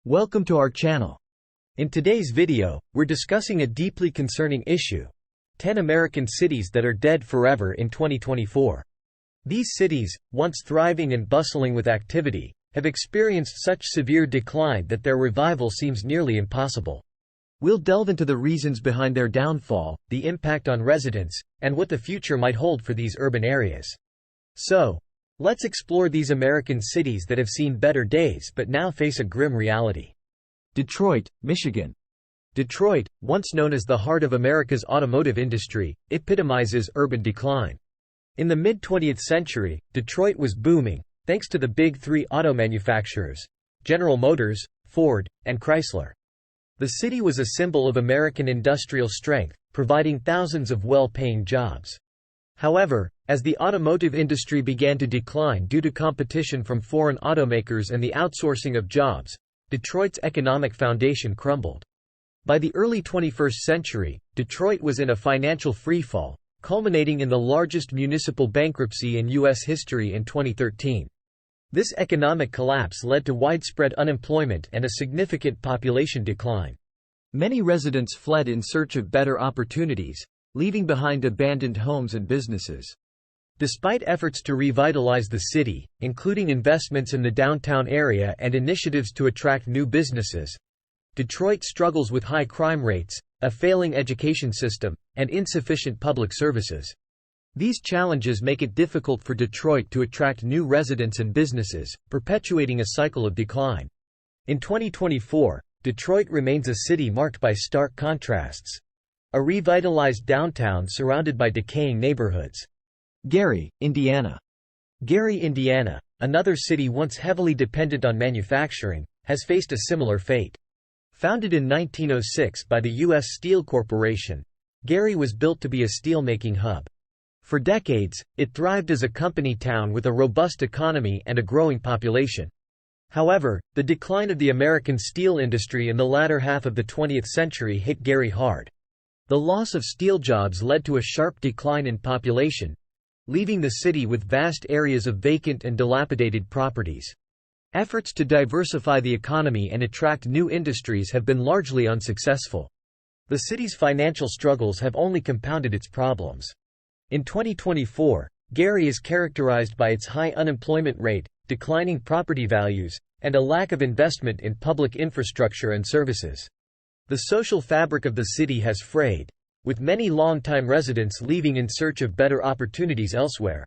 Welcome to our channel. In today's video, we're discussing a deeply concerning issue: 10 American cities that are dead forever in 2024. These cities, once thriving and bustling with activity, have experienced such severe decline that their revival seems nearly impossible. We'll delve into the reasons behind their downfall, the impact on residents, and what the future might hold for these urban areas. So, let's explore these American cities that have seen better days but now face a grim reality. Detroit, Michigan. Detroit, once known as the heart of America's automotive industry, epitomizes urban decline. In the mid-20th century, Detroit was booming, thanks to the big three auto manufacturers: General Motors, Ford, and Chrysler. The city was a symbol of American industrial strength, providing thousands of well-paying jobs. However, as the automotive industry began to decline due to competition from foreign automakers and the outsourcing of jobs, Detroit's economic foundation crumbled. By the early 21st century, Detroit was in a financial freefall, culminating in the largest municipal bankruptcy in U.S. history in 2013. This economic collapse led to widespread unemployment and a significant population decline. Many residents fled in search of better opportunities, leaving behind abandoned homes and businesses. Despite efforts to revitalize the city, including investments in the downtown area and initiatives to attract new businesses, Detroit struggles with high crime rates, a failing education system, and insufficient public services. These challenges make it difficult for Detroit to attract new residents and businesses, perpetuating a cycle of decline. In 2024, Detroit remains a city marked by stark contrasts. A revitalized downtown surrounded by decaying neighborhoods. Gary, Indiana. Gary, Indiana, another city once heavily dependent on manufacturing, has faced a similar fate. Founded in 1906 by the U.S. Steel Corporation, Gary was built to be a steelmaking hub. For decades, it thrived as a company town with a robust economy and a growing population. However, the decline of the American steel industry in the latter half of the 20th century hit Gary hard. The loss of steel jobs led to a sharp decline in population, leaving the city with vast areas of vacant and dilapidated properties. Efforts to diversify the economy and attract new industries have been largely unsuccessful. The city's financial struggles have only compounded its problems. In 2024, Gary is characterized by its high unemployment rate, declining property values, and a lack of investment in public infrastructure and services. The social fabric of the city has frayed, with many longtime residents leaving in search of better opportunities elsewhere.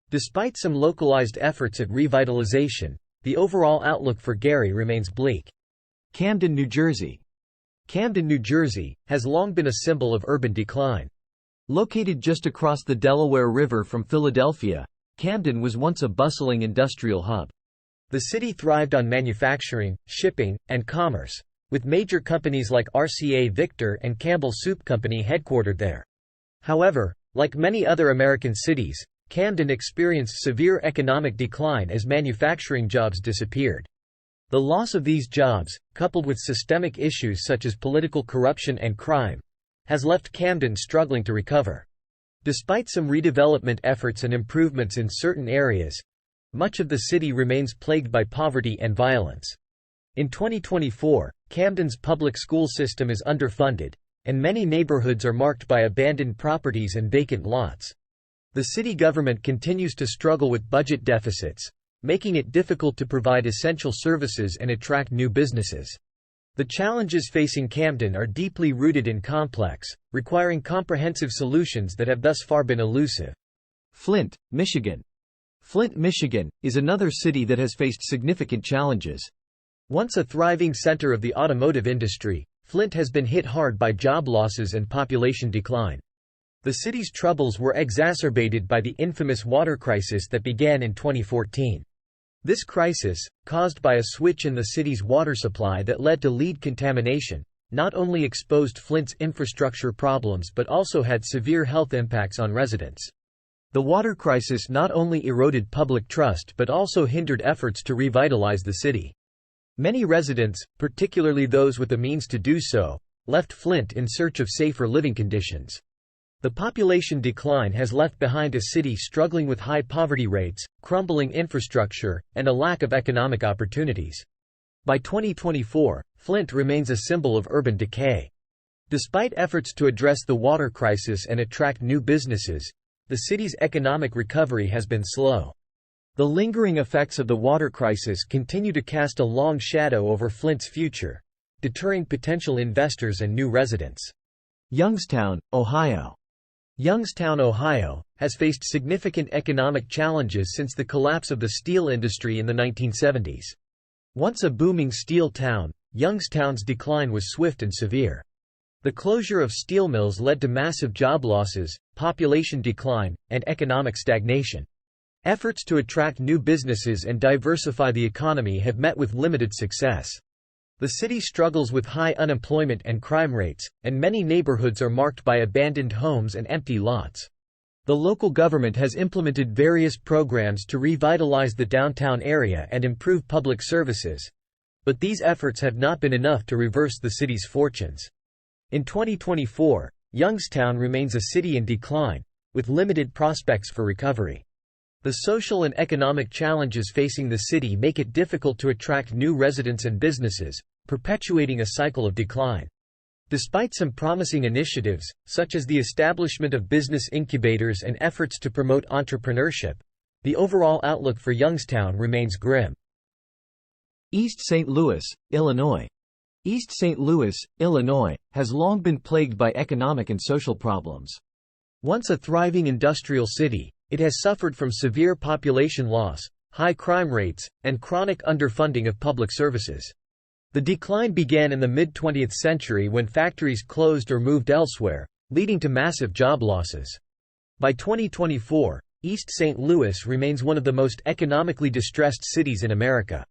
Despite some localized efforts at revitalization, the overall outlook for Gary remains bleak. Camden, New Jersey. Camden, New Jersey, has long been a symbol of urban decline. Located just across the Delaware River from Philadelphia, Camden was once a bustling industrial hub. The city thrived on manufacturing, shipping, and commerce, with major companies like RCA Victor and Campbell Soup Company headquartered there. However, like many other American cities, Camden experienced severe economic decline as manufacturing jobs disappeared. The loss of these jobs, coupled with systemic issues such as political corruption and crime, has left Camden struggling to recover. Despite some redevelopment efforts and improvements in certain areas, much of the city remains plagued by poverty and violence. In 2024, Camden's public school system is underfunded, and many neighborhoods are marked by abandoned properties and vacant lots. The city government continues to struggle with budget deficits, making it difficult to provide essential services and attract new businesses. The challenges facing Camden are deeply rooted and complex, requiring comprehensive solutions that have thus far been elusive. Flint, Michigan. Flint, Michigan, is another city that has faced significant challenges. Once a thriving center of the automotive industry, Flint has been hit hard by job losses and population decline. The city's troubles were exacerbated by the infamous water crisis that began in 2014. This crisis, caused by a switch in the city's water supply that led to lead contamination, not only exposed Flint's infrastructure problems but also had severe health impacts on residents. The water crisis not only eroded public trust but also hindered efforts to revitalize the city. Many residents, particularly those with the means to do so, left Flint in search of safer living conditions. The population decline has left behind a city struggling with high poverty rates, crumbling infrastructure, and a lack of economic opportunities. By 2024, Flint remains a symbol of urban decay. Despite efforts to address the water crisis and attract new businesses, the city's economic recovery has been slow. The lingering effects of the water crisis continue to cast a long shadow over Flint's future, deterring potential investors and new residents. Youngstown, Ohio. Youngstown, Ohio, has faced significant economic challenges since the collapse of the steel industry in the 1970s. Once a booming steel town, Youngstown's decline was swift and severe. The closure of steel mills led to massive job losses, population decline, and economic stagnation. Efforts to attract new businesses and diversify the economy have met with limited success. The city struggles with high unemployment and crime rates, and many neighborhoods are marked by abandoned homes and empty lots. The local government has implemented various programs to revitalize the downtown area and improve public services, but these efforts have not been enough to reverse the city's fortunes. In 2024, Youngstown remains a city in decline, with limited prospects for recovery. The social and economic challenges facing the city make it difficult to attract new residents and businesses, perpetuating a cycle of decline. Despite some promising initiatives, such as the establishment of business incubators and efforts to promote entrepreneurship, the overall outlook for Youngstown remains grim. East St. Louis, Illinois. East St. Louis, Illinois, has long been plagued by economic and social problems. Once a thriving industrial city, it has suffered from severe population loss, high crime rates, and chronic underfunding of public services. The decline began in the mid-20th century when factories closed or moved elsewhere, leading to massive job losses. By 2024, East St. Louis remains one of the most economically distressed cities in America.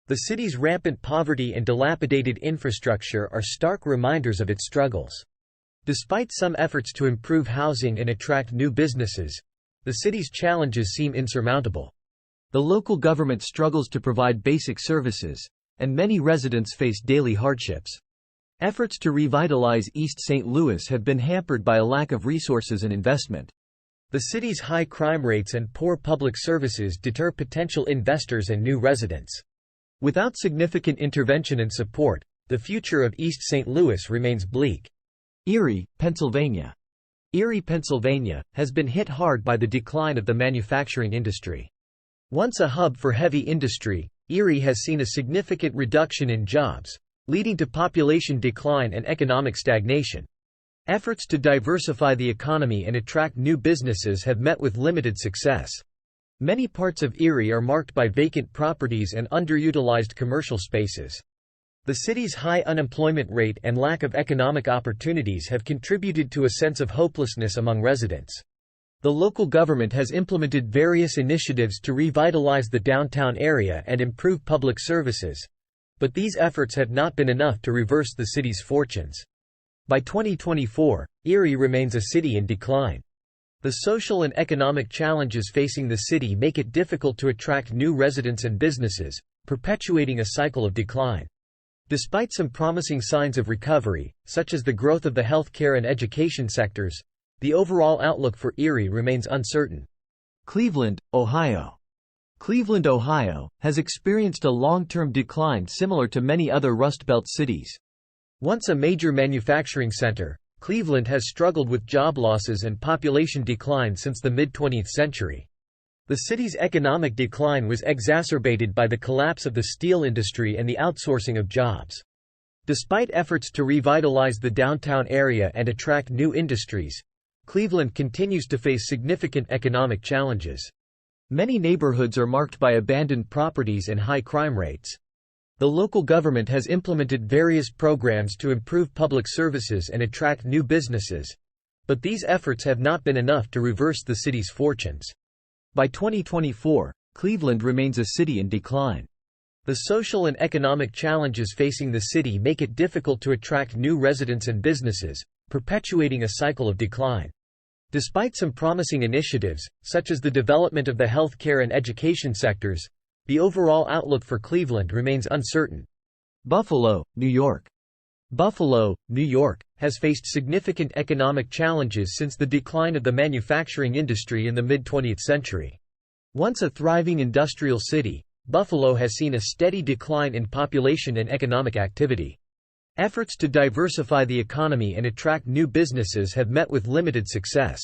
The city's rampant poverty and dilapidated infrastructure are stark reminders of its struggles. Despite some efforts to improve housing and attract new businesses, the city's challenges seem insurmountable. The local government struggles to provide basic services, and many residents face daily hardships. Efforts to revitalize East St. Louis have been hampered by a lack of resources and investment. The city's high crime rates and poor public services deter potential investors and new residents. Without significant intervention and support, the future of East St. Louis remains bleak. Erie, Pennsylvania. Erie, Pennsylvania, has been hit hard by the decline of the manufacturing industry. Once a hub for heavy industry, Erie has seen a significant reduction in jobs, leading to population decline and economic stagnation. Efforts to diversify the economy and attract new businesses have met with limited success. Many parts of Erie are marked by vacant properties and underutilized commercial spaces. The city's high unemployment rate and lack of economic opportunities have contributed to a sense of hopelessness among residents. The local government has implemented various initiatives to revitalize the downtown area and improve public services, but these efforts have not been enough to reverse the city's fortunes. By 2024, Erie remains a city in decline. The social and economic challenges facing the city make it difficult to attract new residents and businesses, perpetuating a cycle of decline. Despite some promising signs of recovery, such as the growth of the healthcare and education sectors, the overall outlook for Erie remains uncertain. Cleveland, Ohio. Cleveland, Ohio, has experienced a long-term decline similar to many other Rust Belt cities. Once a major manufacturing center, Cleveland has struggled with job losses and population decline since the mid-20th century. The city's economic decline was exacerbated by the collapse of the steel industry and the outsourcing of jobs. Despite efforts to revitalize the downtown area and attract new industries, Cleveland continues to face significant economic challenges. Many neighborhoods are marked by abandoned properties and high crime rates. The local government has implemented various programs to improve public services and attract new businesses, but these efforts have not been enough to reverse the city's fortunes. By 2024, Cleveland remains a city in decline. The social and economic challenges facing the city make it difficult to attract new residents and businesses, perpetuating a cycle of decline. Despite some promising initiatives, such as the development of the healthcare and education sectors, the overall outlook for Cleveland remains uncertain. Buffalo, New York. Buffalo, New York, has faced significant economic challenges since the decline of the manufacturing industry in the mid-20th century. Once a thriving industrial city, Buffalo has seen a steady decline in population and economic activity. Efforts to diversify the economy and attract new businesses have met with limited success.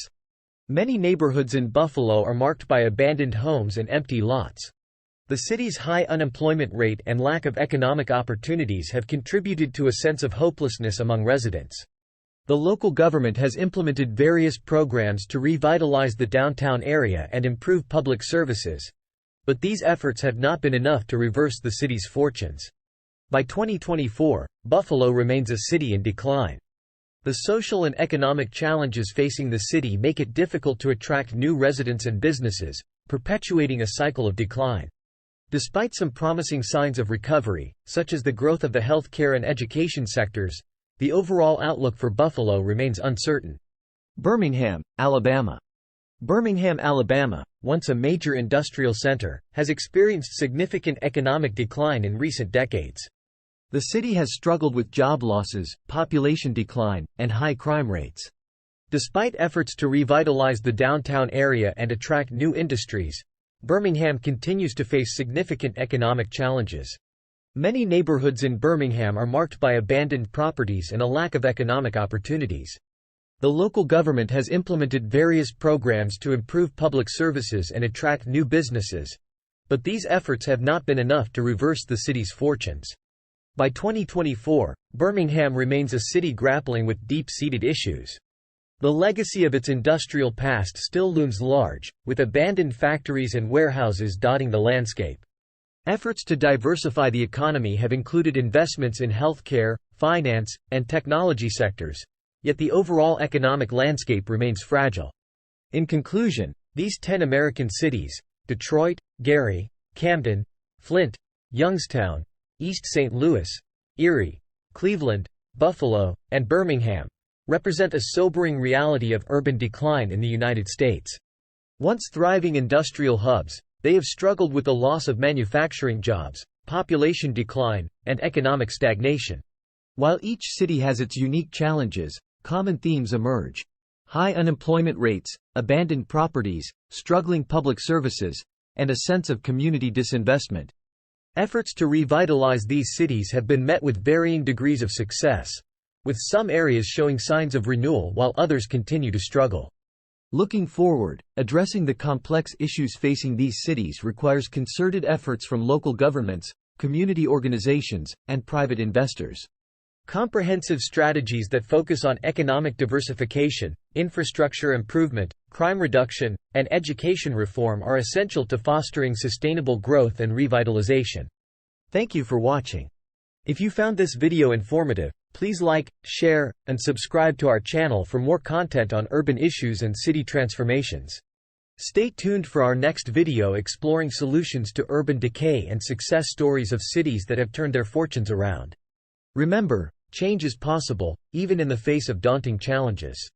Many neighborhoods in Buffalo are marked by abandoned homes and empty lots. The city's high unemployment rate and lack of economic opportunities have contributed to a sense of hopelessness among residents. The local government has implemented various programs to revitalize the downtown area and improve public services, but these efforts have not been enough to reverse the city's fortunes. By 2024, Buffalo remains a city in decline. The social and economic challenges facing the city make it difficult to attract new residents and businesses, perpetuating a cycle of decline. Despite some promising signs of recovery, such as the growth of the healthcare and education sectors, the overall outlook for Buffalo remains uncertain. Birmingham, Alabama. Birmingham, Alabama, once a major industrial center, has experienced significant economic decline in recent decades. The city has struggled with job losses, population decline, and high crime rates. Despite efforts to revitalize the downtown area and attract new industries, Birmingham continues to face significant economic challenges. Many neighborhoods in Birmingham are marked by abandoned properties and a lack of economic opportunities. The local government has implemented various programs to improve public services and attract new businesses, but these efforts have not been enough to reverse the city's fortunes. By 2024, Birmingham remains a city grappling with deep-seated issues. The legacy of its industrial past still looms large, with abandoned factories and warehouses dotting the landscape. Efforts to diversify the economy have included investments in healthcare, finance, and technology sectors, yet the overall economic landscape remains fragile. In conclusion, these 10 American cities, Detroit, Gary, Camden, Flint, Youngstown, East St. Louis, Erie, Cleveland, Buffalo, and Birmingham, represent a sobering reality of urban decline in the United States. Once thriving industrial hubs, they have struggled with the loss of manufacturing jobs, population decline, and economic stagnation. While each city has its unique challenges, common themes emerge: high unemployment rates, abandoned properties, struggling public services, and a sense of community disinvestment. Efforts to revitalize these cities have been met with varying degrees of success, with some areas showing signs of renewal while others continue to struggle. Looking forward, addressing the complex issues facing these cities requires concerted efforts from local governments, community organizations, and private investors. Comprehensive strategies that focus on economic diversification, infrastructure improvement, crime reduction, and education reform are essential to fostering sustainable growth and revitalization. Thank you for watching. If you found this video informative, please like, share, and subscribe to our channel for more content on urban issues and city transformations. Stay tuned for our next video exploring solutions to urban decay and success stories of cities that have turned their fortunes around. Remember, change is possible, even in the face of daunting challenges.